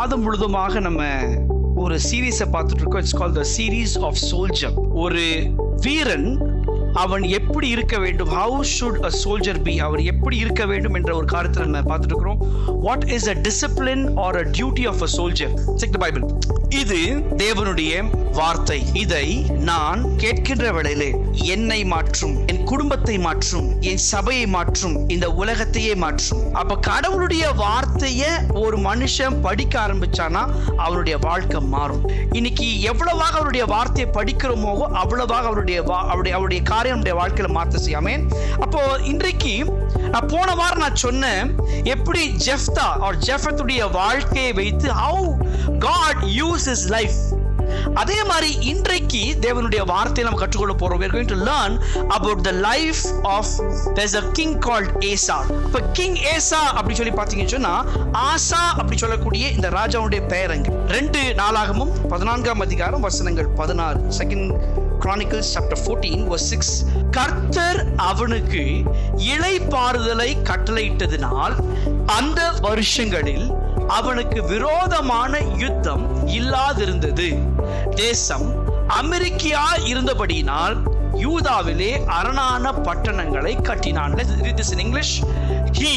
மாதம் முழுதுமாக நம்ம ஒரு சீரீஸை பார்த்துட்டு இருக்கோம். It's called the series of soldier. ஒரு வீரன் அவன் எப்படி இருக்க வேண்டும், how should a soldier be, அவர் எப்படி இருக்க வேண்டும் என்ற ஒரு காரியத்தை நம்ம பார்த்துட்டு இருக்கிறோம். What is a discipline or a duty of a soldier? Check the Bible. இது தேவனுடைய வார்த்தை. இதை நான் கேட்கின்ற வேளையிலே என்னை மாற்றும், என் குடும்பத்தை மாற்றும், என் சபையை மாற்றும், இந்த உலகத்தையே மாற்றும். அப்ப கடவுளுடைய வார்த்தையை ஒரு மனுஷன் படிக்க ஆரம்பிச்சானா அவருடைய வாழ்க்கை மாறும். இன்னைக்கு எவ்வளவாக அவருடைய வார்த்தையை படிக்கிறோமோ அவ்வளவாக அவருடைய காரியம் நம்முடைய வாழ்க்கையில மாற்ற செய்யாமே. அப்போ இன்றைக்கு நான் போன வாரம் நான் சொன்னேன் எப்படி ஜெஃப்தா or ஜெஃபத்துடைய வாழ்க்கையை வைத்து how God used his life. அதே மாதிரி இன்றைக்கு தேவனுடைய வார்த்தையை நம்ம கற்றுக்கொள்ள போறோம். we are going to learn about the life of there's a king called Asa. இப்ப கிங் ஏசா அப்படி சொல்லி பாத்தீங்கன்னு சொன்னா ஆசா அப்படி சொல்லக்கூடிய இந்த ராஜாவுடைய பெயரங்க 2 நாளாகமும் 14ஆம் அதிகாரம் வசனங்கள் 16. 2 Chronicles chapter 14 verse 6. கர்த்தர் அவனுக்கு இளைப்பாறுதலை கட்டளையிட்டதினால் அந்த வருஷங்களில் அவனுக்கு விரோதமான யுத்தம் இல்லாதிருந்தது. தேசம் அமெரிக்கா இருந்தபடியினால் யூதாவிலே அரணான பட்டணங்களை கட்டினான். Let's read this in English. He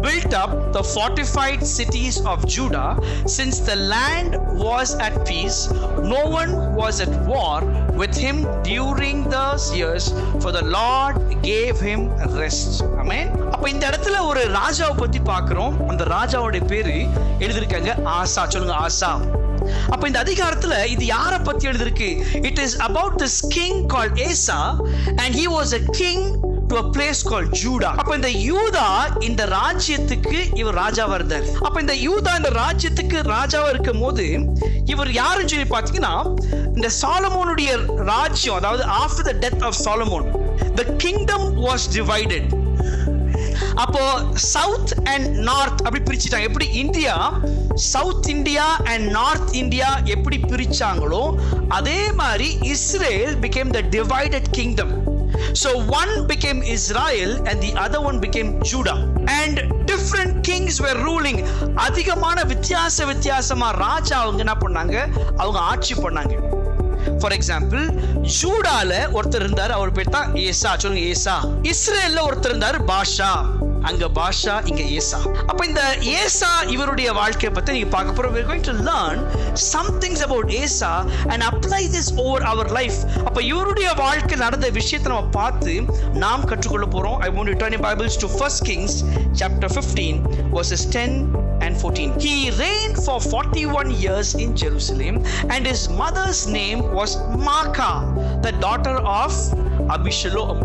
built up the fortified cities of Judah, since the land was at peace. No one was at war with him during those years, for the Lord gave him rest. Amen. அப்ப இந்த இடத்துல ஒரு ராஜாவை பத்தி பார்க்கிறோம். அந்த ராஜாவுடைய பேரு எழுதிருக்காங்க ஆசா. சொல்லுங்க ஆசா. அப்ப இந்த அதிகாரத்துல இது யாரை பத்தி எழுதிருக்கு? It is about this king called Asa, and he was a king to a place called Judah. அப்ப இந்த யூதா இந்த ராஜ்யத்துக்கு இவர் ராஜாவா இருந்தார். அப்ப இந்த யூதா இந்த ராஜ்யத்துக்கு ராஜாவா இருக்கும்போது இவர் யாருன்னு சொல்லி பாத்தீங்கன்னா இந்த சாலமோனுடைய ராஜ்யம், அதாவது after the death of Solomon the kingdom was divided. அப்போ சவுத் அண்ட் நார்த் அப்படி பிரிச்சுட்டாங்க. எப்படி India south India and north India எப்படி பிரிச்சாங்களோ அதே மாதிரி Israel became the divided kingdom. So one became Israel and the other one became Judah, and different kings were ruling. அதிகமான வித்தியாசமா ராஜா அவங்க என்ன பண்ணாங்க, அவங்க ஆட்சி பண்ணாங்க. ஃபார் எக்ஸாம்பிள் ஜூடால ஒருத்தர் இருந்தார், அவர் பேர் தான் ஏசா. சொல்லுங்க ஏசா. இஸ்ரேல்ல ஒருத்தர் இருந்தார் பாஷா. அங்க பாஷா, இங்க ஏசா. அப்ப இந்த ஏசா இவருடைய வாழ்க்கையை பத்தி நீங்க பார்க்க போறோம். we are going to learn some things about Asa and apply this over our life. அப்ப இவருடைய வாழ்க்கை நடந்த விஷயத்தை நம்ம பார்த்து நாம் கற்றுக்கொள்ள போறோம். I want to turn your Bibles to 1 Kings chapter 15 verses 10 and 14. He reigned for 41 years in Jerusalem, and his mother's name was Maacah, the daughter of Abishalom.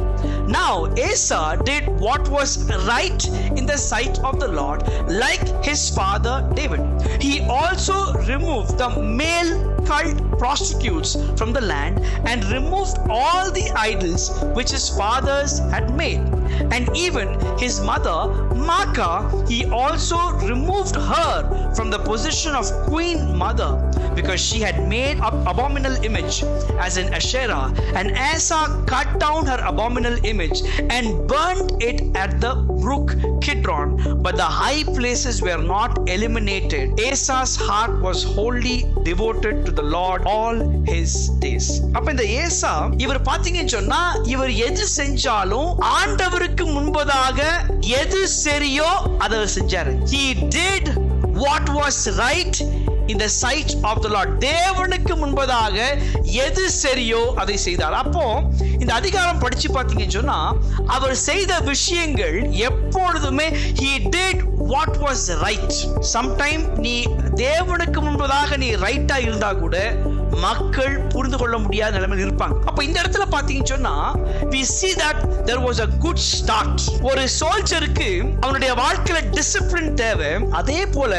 Now Asa did what was right in the sight of the Lord, like his father David. He also removed the male cult prostitutes from the land and removed all the idols which his fathers had made. And even his mother Maacah, he also removed her from the position of queen mother, because she had made up abominable image as an Asherah. And Asa cut down her abominable image and burned it at the brook Kidron, but the high places were not eliminated. Asa's heart was wholly devoted to the Lord all his days. அப்ப இந்த ஏசா இவர் பாத்தீங்கன்னு சொன்னா இவர் எது செஞ்சாலும் ஆண்டவருக்கு முன்பதாக எது சரியோ அதை செஞ்சாரு. He did what was right in the sight of the Lord. தேவனுக்கு முன்பதாக எது சரியோ அதை செய்தார். அப்போ இந்த அதிகாரம் படிச்சு பார்த்தீங்கன்னு சொன்னா அவர் செய்த விஷயங்கள் எப்பொழுதுமே he did what was right. sometime நீ தேவனுக்கு முன்பதாக நீ ரைட்டா இருந்தா கூட மக்கள் புரிந்து கொள்ள முடியாத நிலைமையில் இருப்பாங்க. அப்ப இந்த இடத்துல பாத்தீங்கன்னு சொன்னா we see that there was a good start. ஒரு சோல்ஜருக்கு அவனுடைய வாழ்க்கையில டிசிப்ளின் தேவை. அதே போல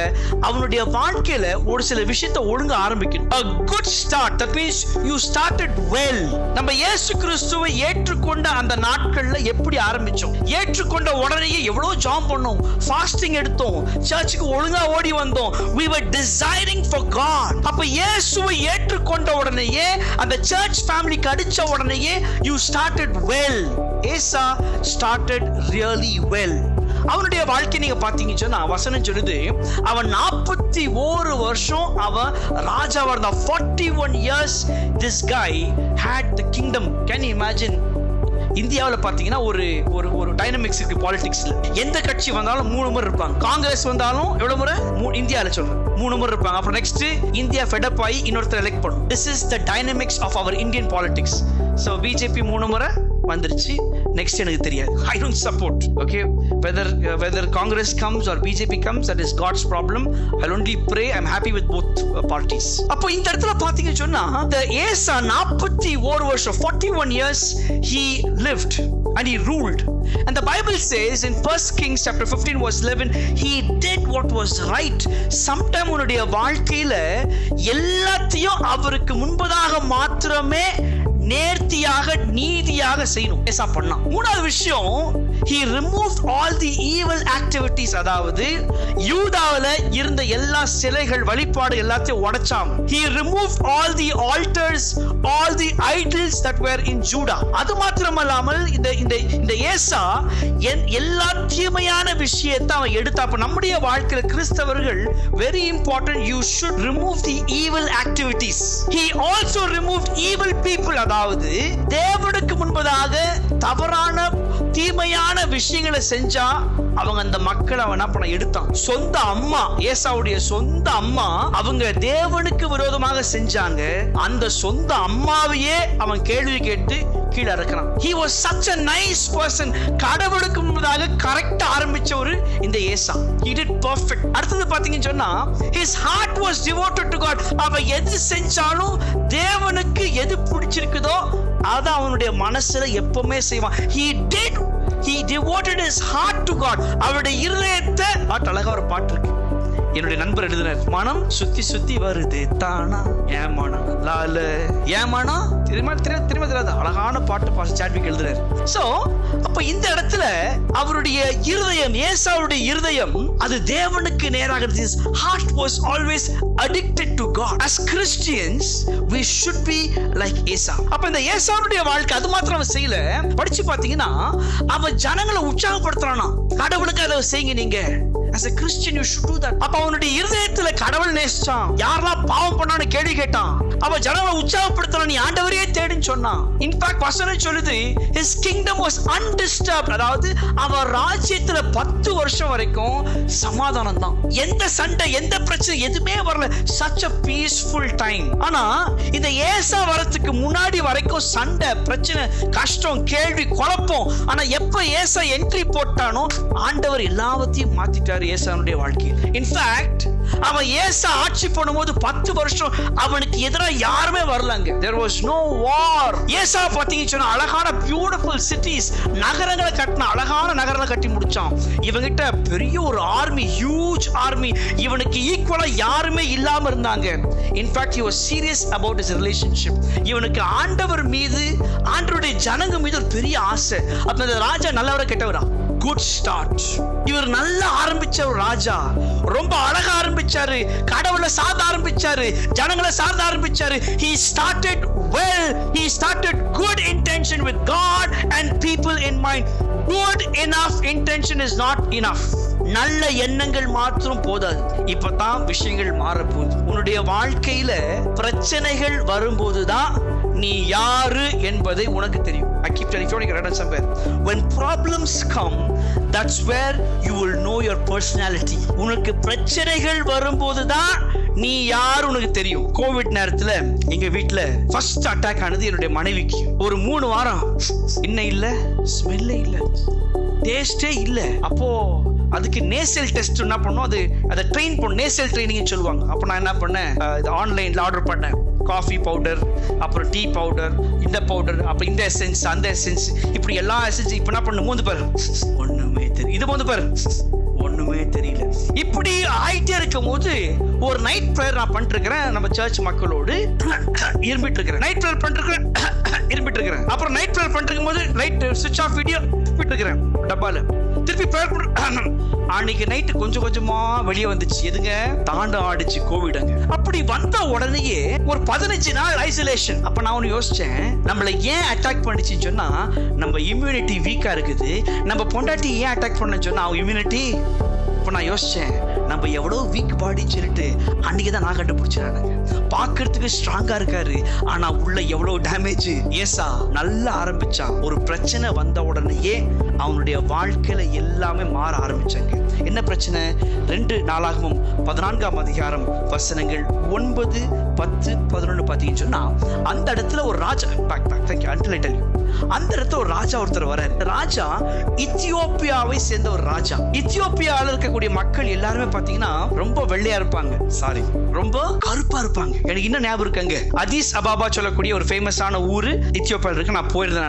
அவனுடைய வாழ்க்கையில ஒரு சில விஷயத்தை ஒழுங்க ஆரம்பிக்கணும். a good start, that means you started well. நம்ம இயேசு கிறிஸ்துவை ஏற்றுக்கொண்ட அந்த நாட்கள்ல எப்படி ஆரம்பிச்சோம்? ஏற்றுக்கொண்ட உடனேயே எவ்வளவு ஜாம் பண்ணோம், ஃபாஸ்டிங் எடுத்தோம், சர்ச்சுக்கு ஒழுங்கா ஓடி வந்தோம். we were desiring for God. அப்ப இயேசுவை ஏற்றுக்கொண்ட உடனேயே அந்த சர்ச் ஃபேமிலிக்கு அடிச்ச உடனேயே you started well. Asa started really well. அவனுடைய வாழ்க்கை நீங்க பாத்தீங்கன்னு சொன்னா வசனம் சொல்லுது, அவன் 41 வருஷம் அவன் ராஜாவா இருந்தான். 41 years this guy had the kingdom. Can you imagine? இந்தியாவில் பார்த்தீங்கன்னா ஒரு ஒரு டைனமிக்ஸ் இருக்கு பாலிடிக்ஸ்ல. எந்த கட்சி வந்தாலும் 3 முறை இருப்பாங்க. காங்கிரஸ் வந்தாலும் எவ்வளவு முறை? இந்தியாவில் சொல்றேன் 3 முறை இருப்பாங்க. அப்புறம் நெக்ஸ்ட் இந்தியா ஃபெடப் ஆகி இன்னொருத்தர் எலெக்ட் பண்ணும். This is the dynamics of our Indian politics. So BJP 3 முறை வந்துருச்சு. நெக்ஸ்ட் எனக்கு தெரியாது. I don't support. Okay, whether Congress comes or BJP comes, that is God's problem. I'll only pray. I'm happy with both parties. அப்போ இந்த இடத்துல பாத்தீங்கன்னு சொன்னா the ஏசா 41 வருஷம் 41 years he lived and he ruled. And the Bible says in 1 Kings chapter 15 verse 11, he did what was right. Sometime உன்னுடைய வாழ்க்கையில எல்லாத்தையும் அவருக்கு முன்பதாக மாத்திரமே நேர்த்தியாக நீதியாக செய்யணும். ஏசா பண்ணான். மூணாவது விஷயம், he removed all the evil activities. அதாவது யூதாவுல இருந்த எல்லா சிலைகள் வழிபாடு எல்லாத்தையும் உடைச்சான். he removed all the altars, all the idols that were in Judah. அது மாத்திரமல்லாமல் இந்த ஏசா எல்லா தீமையான விஷயத்தை அவன் எடுத்தா. அப்ப நம்முடைய வாழ்க்கையில கிறிஸ்தவர்கள் very important, you should remove the evil activities. he also removed evil people. அதாவது தேவனுக்கு முன்பதாக தவறான தீமையான விஷயங்களை செஞ்சா அவங்க அந்த மக்கள் அவன் என்ன பண்ண எடுத்தான். சொந்த அம்மா, ஏசாவுடைய சொந்த அம்மா அவங்க தேவனுக்கு விரோதமாக செஞ்சாங்க. அந்த சொந்த அம்மாவையே அவன் கேள்வி கேட்டு கீழே இறக்குறான். he was such a nice person. கடவுளுக்கு முன்பதாக கரெக்டா ஆரம்பிச்ச ஒரு இந்த ஏசா, he did perfect. அடுத்தது பாத்தீங்கன்னு சொன்னா his heart was devoted to God. அவன் எது செஞ்சாலும் தேவனுக்கு எது பிடிச்சிருக்குதோ அத அவனுடைய மனசுல எப்பவுமே செய்வான். he devoted his heart to God. அவருடைய இருதயத்தை அழகா ஒரு பாட்டு இருக்கு, என்னுடைய நண்பர் எழுதினார். மனம் சுத்தி சுத்தி வருது தானா ஏன் மனம் லால ஏன் மனம் திரும்ப தெரியாது. அழகான பாட்டு பாஸ்டர் சாட்விக் எழுதுறாரு. சோ அப்ப இந்த இடத்துல அவருடைய இருதயம், ஏசாவுடைய இருதயம் அது தேவனுக்கு நேராக இருந்துச்சு. His heart was always addicted to God. As Christians we should be like Asa. அப்ப இந்த ஏசாவுடைய வாழ்க்கை அது மாத்திரம் அவன் செய்யல. படிச்சு பாத்தீங்கன்னா அவன் ஜனங்களை உற்சாகப்படுத்துறானா, கடவுளுக்கு அதை செய்யுங்க நீங்க. As a Christian you should do that. அப்ப அவனுடைய இருதயத்துல கடவுள் நேசிச்சான். யாரெல்லாம் பாவம் பண்ணான்னு கேள்வி கேட்டான். அவன் ஜனங்களை உற்சாகப்படுத்தலாம், நீ ஆண்டவரையே தேடுன்னு சொன்னான். இன்ஃபேக்ட் வசனம் சொல்லுது his kingdom was undisturbed. அதாவது அவன் ராஜ்யத்துல 10 வருஷம் வரைக்கும் சமாதானம் தான். எந்த சண்டை எந்த பிரச்சனை எதுவுமே வரல. such a peaceful time. ஆனா இந்த ஏசா வரதுக்கு முன்னாடி வரைக்கும் சண்டை பிரச்சனை கஷ்டம் கேள்வி குழப்பம். ஆனா எப்ப ஏசா என்ட்ரி போட்டானோ ஆண்டவர் எல்லாவற்றையும் மாத்திட்டார் ஏசாவுடைய வாழ்க்கையில். இன்ஃபேக்ட் அவன் ஏசா ஆட்சி பண்ணும்போது 10 வருஷம் அவனுக்கு எதிராக யாருமே வரலங்க. there was no war. ஏசா பாத்தீங்கன்னு சொன்னா அழகான பியூட்டிஃபுல் சிட்டிஸ், நகரங்களை கட்டின அழகான நகரங்களை கட்டி முடிச்சான். இவங்கிட்ட பெரிய ஒரு ஆர்மி, ஹியூஜ் ஆர்மி, இவனுக்கு ஈக்குவலா யாருமே இல்லாம இருந்தாங்க. In fact he was serious about his relationship. இவனுக்கு ஆண்டவர் மீது ஆண்டவருடைய ஜனங்க மீது ஒரு பெரிய ஆசை. அப்ப இந்த ராஜா நல்லவரா கெட்டவரா? Good start. இவர் நல்லா ஆரம்பிச்ச ஒரு ராஜா, ரொம்ப அழகா ஆரம்பிச்சாரு, கடவுளை சார்ந்து ஆரம்பிச்சாரு, ஜனங்களை சார்ந்து ஆரம்பிச்சாரு. he started well, he started good intention with God and people in mind. good enough intention is not enough. நல்ல எண்ணங்கள் மாத்திரம் போதாது. இப்பதான் விஷயங்கள் மாறப்போகுது. உன்னுடைய வாழ்க்கையில பிரச்சனைகள் வரும்போதுதான் நீ யாரு என்பதை உனக்கு தெரியும். I keep telling you, I read somewhere, when problems come, that's where you will know your personality. உனக்கு பிரச்சனைகள் வரும்போதுதான் நீ யார் உனக்கு தெரியும். கோவிட் நேரத்துல எங்க வீட்டுல ஃபர்ஸ்ட் அட்டாக் ஆனது என்னுடைய மனைவிக்கு. ஒரு 3 வாரம் இன்னும் இல்ல, ஸ்மெல்லே இல்ல, டேஸ்டே இல்ல. அப்போ அதுக்கு நேசல் டெஸ்ட் என்ன பண்ணோம், அதை ட்ரெயின் பண்ணோம், நேசல் ட்ரைனிங் சொல்லுவாங்க. அப்போ நான் என்ன பண்ணேன், ஆன்லைன்ல ஆர்டர் பண்ணேன். காஃபி பவுடர், அப்புறம் டீ பவுடர், இந்த பவுடர், அப்புறம் இந்த எசன்ஸ் அந்த எசன்ஸ், இப்படி எல்லா எசன்ஸ். இப்போ என்ன பண்ண மோந்து பாரு, ஒண்ணுமே தெரியல. இது மோந்து பாரு, ஒண்ணுமே தெரியல. இப்படி ஆயிட்டே இருக்கும் போது ஒரு நைட் ப்ரேயர் நான் பண்ணிருக்கிறேன். நம்ம சர்ச் மக்களோடு இரும்பிட்டு இருக்கிறேன். நைட் ப்ரேயர் பண்ணிருக்கிறேன், இரும்பிட்டு இருக்கிறேன். அப்புறம் நைட் ப்ரேயர் பண்ணிருக்கும் போது லைட் சுவிட்ச் ஆஃப், வீடியோ அனுப்பிட்டு இருக்கிறேன் டப்பால. திருப்பி அன்னைக்கு நைட்டு கொஞ்சம் கொஞ்சமா வெளியே வந்துச்சு. எதுங்க? தாண்டம் ஆடிச்சு கோவிடுங்க. அப்படி வந்த உடனேயே ஒரு 15 நாள் ஐசோலேஷன். அப்ப நான் ஒன்னு யோசிச்சேன், நம்மள ஏன் அட்டாக் பண்ணிச்சுன்னு சொன்னா நம்ம இம்யூனிட்டி வீக்கா இருக்குது. நம்ம பொண்டாட்டி ஏன் அட்டாக் பண்ண சொன்னா அவங்க இம்யூனிட்டி. இப்ப நான் யோசிச்சேன், நம்ம எவ்வளவு வீக் பாடின்னு சொல்லிட்டு அன்னைக்குதான் நான் கண்டுபிடிச்சிருக்காங்க. பாக்குறதுக்கு ஸ்ட்ராங்கா இருக்காரு, ஆனா உள்ள எவ்வளவு டேமேஜ். ஏசா நல்லா ஆரம்பிச்சான். ஒரு பிரச்சனை வந்த உடனேயே அவனுடைய வாழ்க்கையில எல்லாமே மாற ஆரம்பிச்சாங்க. என்ன பிரச்சனை? 2 நாளாகமம் 14ஆம் அதிகாரம் வசனங்கள் 9, 10, 11 பார்த்தீங்கன்னு சொன்னா அந்த இடத்துல ஒரு ராஜா, அந்த இடத்துல ஒரு ராஜா ஒருத்தர் வர்றாரு. ராஜா இத்தியோப்பியாவை சேர்ந்த ஒரு ராஜா. இத்தியோப்பியாவில் இருக்கக்கூடிய மக்கள் எல்லாருமே பாத்தீங்கன்னா ரொம்ப வெள்ளையா இருப்பாங்க, ரொம்ப கருப்பா இருப்பாங்க. எனக்கு இன்னும் ஞாபகம் இருக்காங்க, அதீஸ் அபாபா சொல்லக்கூடிய ஒரு ஃபேமஸான ஊரு இத்தியோப்பியா இருக்கு. நான் போயிருந்தேன்.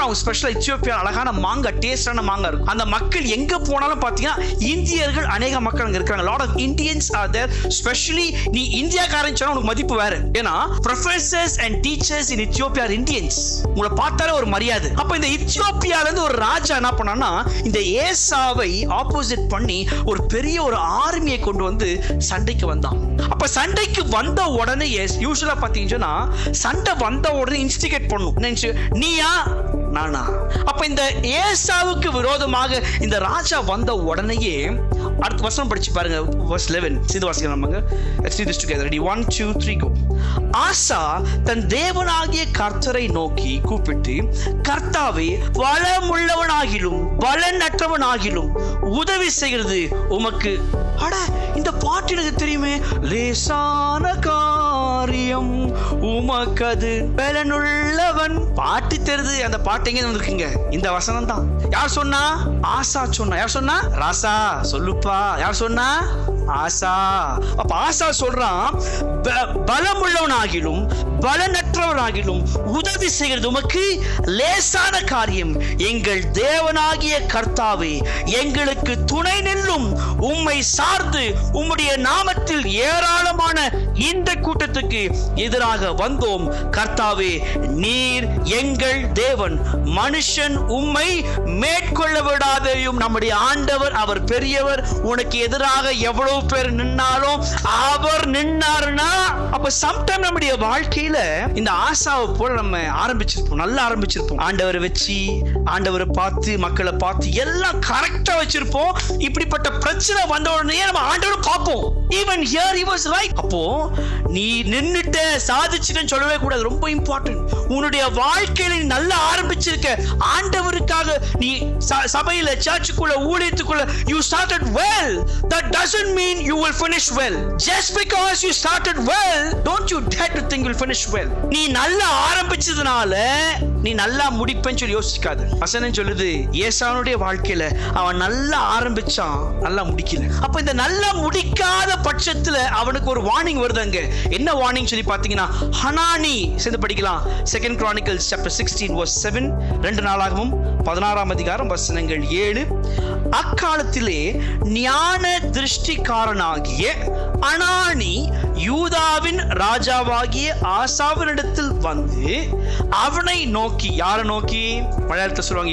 அவங்க ஸ்பெஷலா இத்தியோப்பியா அழகான மாங்காய், டேஸ்டான மாங்காய் இருக்கும். அந்த மக்கள் எங்க போனாலும் பாத்தீங்கன்னா இந்தியர்கள் அநேக மக்கள் அங்க இருக்காங்க. Lot of Indians are there. Specially நீ இந்தியாக்காரன் சொன்னா உனக்கு மதிப்பு வேற. ஏன்னா professors and teachers in Ethiopia are Indians. உங்களை பார்த்தாலே ஒரு மரியாதை. அப்ப இந்த இத்தியோப்பியால இருந்து ஒரு ராஜா என்ன பண்ணானா, இந்த ஏசாவை ஆப்போசிட் பண்ணி ஒரு பெரிய ஒரு ஆர்மியை கொண்டு வந்து சண்டைக்கு வந்தான். அப்ப சண்டைக்கு வந்த உடனே யூசுவலா பாத்தீங்கன்னா சண்டை வந்த உடனே இன்ஸ்டிகேட் பண்ணும். நீயா நானா? அப்ப இந்த ஏசாவுக்கு விரோதமாக இந்த ராஜா வந்த உடனேயே அடுத்த வசனம் படிச்சு பாருங்க, verse 11. சேர்ந்து வாசிக்கலாம் நமக்கு. Let's read this together. Ready? 1, 2, 3 go. ஆசா தன் தேவனாகிய கர்த்தரை நோக்கி கூப்பிட்டு, கர்த்தாவே, பலமுள்ளவனாகிலும் பலனற்றவனாகிலும் உதவி செய்கிறது உமக்கு. அட, இந்த பாட்டு எனக்கு தெரியுமே. லேசான காரியம் உமக்கது பலனுள்ளவன். பாட்டு தெரியுது. அந்த பாட்டு எங்க வந்திருக்குங்க? இந்த வசனம் தான். யார் சொன்னா? ஆசா சொன்னா. யார் சொன்னா? ராசா சொல்லுப்பா. யார் சொன்னா? ஆசா. அப்ப ஆசா சொல்றான், பலமுள்ளவனாகிலும் பலனற்றவனாகிலும் உதவி செய்கிறது உமக்கு லேசான காரியம். எங்கள் தேவனாகிய கர்த்தாவே, எங்களுக்கு துணை நில்லும். உம்மை சார்ந்து உம்முடைய நாமத்தில் ஏராளமான இந்த கூட்டத்துக்கு எதிராக வந்தோம். கர்த்தாவே, நீர் எங்கள் தேவன். மனுஷன் உம்மை மேற்கொள்ள விடாதையும். நம்முடைய ஆண்டவர் அவர் பெரியவர். உனக்கு எதிராக எவ்வளவு பேர் நின்னாலும் அவர் நின்னாருன்னா, அப்ப சம்டைம் நம்முடைய வாழ்க்கையில இந்த ஆசாவை போல நம்ம ஆரம்பிச்சிருப்போம், நல்லா ஆரம்பிச்சிருப்போம். ஆண்டவரை வச்சு, ஆண்டவரை பார்த்து, மக்களை பார்த்து எல்லாம் கரெக்டா வச்சிருப்போம். இப்படிப்பட்ட பிரச்சனை வந்த உடனே நம்ம ஆண்டவரை பார்ப்போம். Even here he was right. அப்போ நீ நின்னுட்ட சாதிச்சுன்னு சொல்லவே கூடாது. ரொம்ப இம்பார்ட்டன்ட். உன்னுடைய வாழ்க்கையில நீ நல்லா ஆரம்பிச்சிருக்க, ஆண்டவருக்காக நீ சபையில, சர்ச்சுக்குள்ள, ஊழியத்துக்குள்ள you started well. That doesn't mean you will finish well. Just because you started well, don't you dare to think you'll finish well. நீ நல்லா ஆரம்பிச்சதுனால நீ நல்லா முடிப்பேன்னு சொல்லி யோசிக்காத. வசனம் சொல்லுது, ஏசாவுடைய வாழ்க்கையில அவன் நல்லா ஆரம்பிச்சான், நல்லா முடிக்கல. அப்ப இந்த நல்லா முடிக்காத பட்சத்துல அவனுக்கு ஒரு வார்னிங் வருதுங்க. என்ன வார்னிங் சொல்லி பாத்தீங்கன்னா, ஹனானி. சேர்ந்து படிக்கலாம். 2 Chronicles chapter 16 verse 7. 2 நாளாகமம் 16ஆம் அதிகாரம் வசனங்கள் 7. அக்காலத்திலே ஞான திருஷ்டிக்காரனாகிய அனானி யூதாவின் ராஜாவாகிய ஆசாவினிடத்தில் வந்து அவனை நோக்கி. யாரை நோக்கி? மலையாளத்தை சொல்லுவாங்க,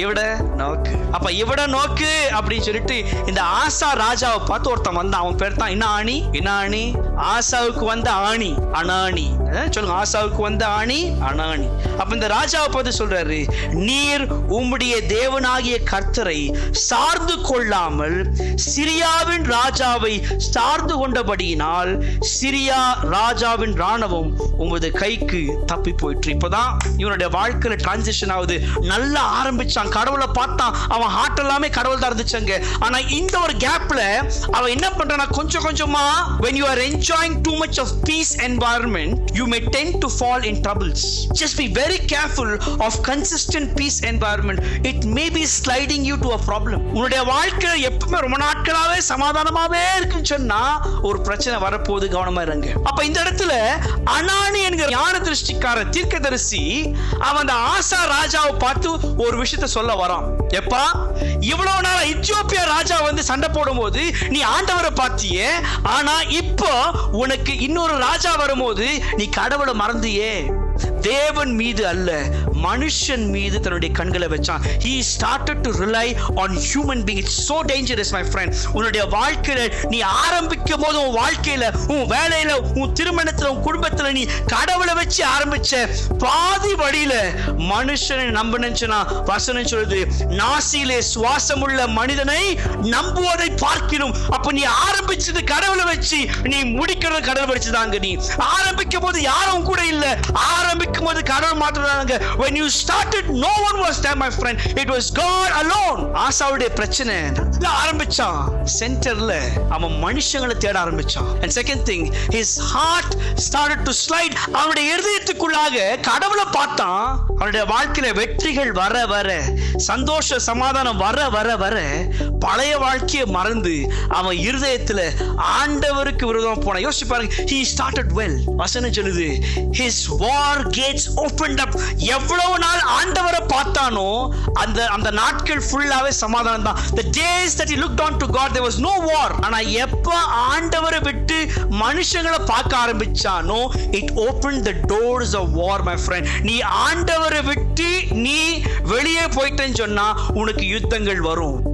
இவட நோக்கு. அப்ப இவட நோக்கு அப்படின்னு சொல்லிட்டு இந்த ஆசா ராஜாவை பார்த்து ஒருத்தன் வந்தான். அவன் பேர் தான் இனானி. ஆசாவுக்கு வந்த ஆணி அனானி. சொல்லுங்க, ஆசாவுக்கு வந்த ஆணி அனானி. அப்ப இந்த ராஜாவை பார்த்து சொல்றாரு, நீர் உம்முடைய தேவனாகிய கர்த்தரை சார்ந்து கொள்ளாமல் சிரியாவின் ராஜாவை சார்ந்து கொண்டபடியினால் சிரியா ராஜாவின் ராணுவம் உமது கைக்கு தப்பி போயிற்று. இப்பதான் இவனுடைய வாழ்க்கையில டிரான்சிஷன் ஆகுது. நல்லா ஆரம்பிச்சான், கடவுளை பார்த்தான், அவன் ஹார்ட் எல்லாமே கடவுள் தான் இருந்துச்சாங்க. ஆனா இந்த ஒரு கேப்ல அவன் என்ன பண்றானா, கொஞ்சம் கொஞ்சமா when you are enjoying too much of peace environment, you may tend to fall in troubles. Just be very careful of consistent peace environment. It may be sliding you to a problem. உன்னுடைய வாழ்க்கையில எப்பவுமே ரொம்ப நாட்களாவே சமாதானமாவே இருக்குன்னு சொன்னா ஒரு பிரச்சனை வரப்போகுது, கவனமா இருங்க. அப்ப இந்த இடத்துல அனானி என்கிற ஞான திருஷ்டிக்கார தீர்க்கதரிசி அவன் அந்த ஆசா ராஜாவை பார்த்து ஒரு விஷயத்தை சொல்ல வரான். எப்பா, இவ்வளவு நாள் எத்தியோப்பியா ராஜா வந்து சண்டை போடும்போது நீ ஆண்டவரை பார்த்தியே, ஆனா இப்போ உனக்கு இன்னொரு ராஜா வரும்போது நீ கடவுளை மறந்தியே. தேவன் மீது அல்ல, மனுஷன் மீது தன்னுடைய கண்களை வச்சான். he started to rely on human being. it's so dangerous my friend. உன்னுடைய வாழ்க்கையில நீ ஆரம்பிக்கும் போது, உன் வாழ்க்கையில, உன் வேலையில, உன் திருமணத்துல, உன் குடும்பத்துல நீ கடவுளை வச்சு ஆரம்பிச்ச பாதி வழியில மனுஷனை நம்பினா வசனம் சொல்லுது, நாசியிலே சுவாசமுள்ள மனிதனை நம்புவதை பார்க்கிறோம். அப்ப நீ ஆரம்பிச்சது கடவுளை வச்சு, நீ முடிக்கிறது கடவுளை வச்சுதாங்க. நீ ஆரம்பிக்கும் போது யாரும் கூட இல்ல, ஆரம்பிக்கும் போது கடவுள் மாத்திரம்தாங்க. when you started no one was there my friend, it was God alone. ஆசாவுடைய பிரச்சனை ஆரம்பிச்சான் சென்டர்ல, அவன் மனுஷங்களை தேட ஆரம்பிச்சான். and second thing, his heart started to slide. அவனுடைய இதயத்துக்குள்ளாக கடவுளை பார்த்தான். அவனுடைய வாழ்க்கையில வெற்றிகள் வர வர, சந்தோஷ சமாதானம் வர வர வர, பழைய வாழ்க்கையை மறந்து அவன் இருதயத்துல ஆண்டவருக்கு விரோதமா போன. யோசிச்சு பாருங்க. he started well. வசனம் சொல்லுது, his war gates opened up. எவ்வளவு நாள் ஆண்டவரை பார்த்தானோ அந்த நாட்கள் ஃபுல்லாவே சமாதானம் தான். the days that he looked on to God, there was no war. ஆனா எப்ப ஆண்டவரை விட்டு மனுஷங்களை பார்க்க ஆரம்பிச்சானோ, it opened the doors of war my friend. நீ ஆண்டவரை விட்டு நீ வெளியே போயிட்டேன்னு சொன்னா உனக்கு யுத்தங்கள் வரும்.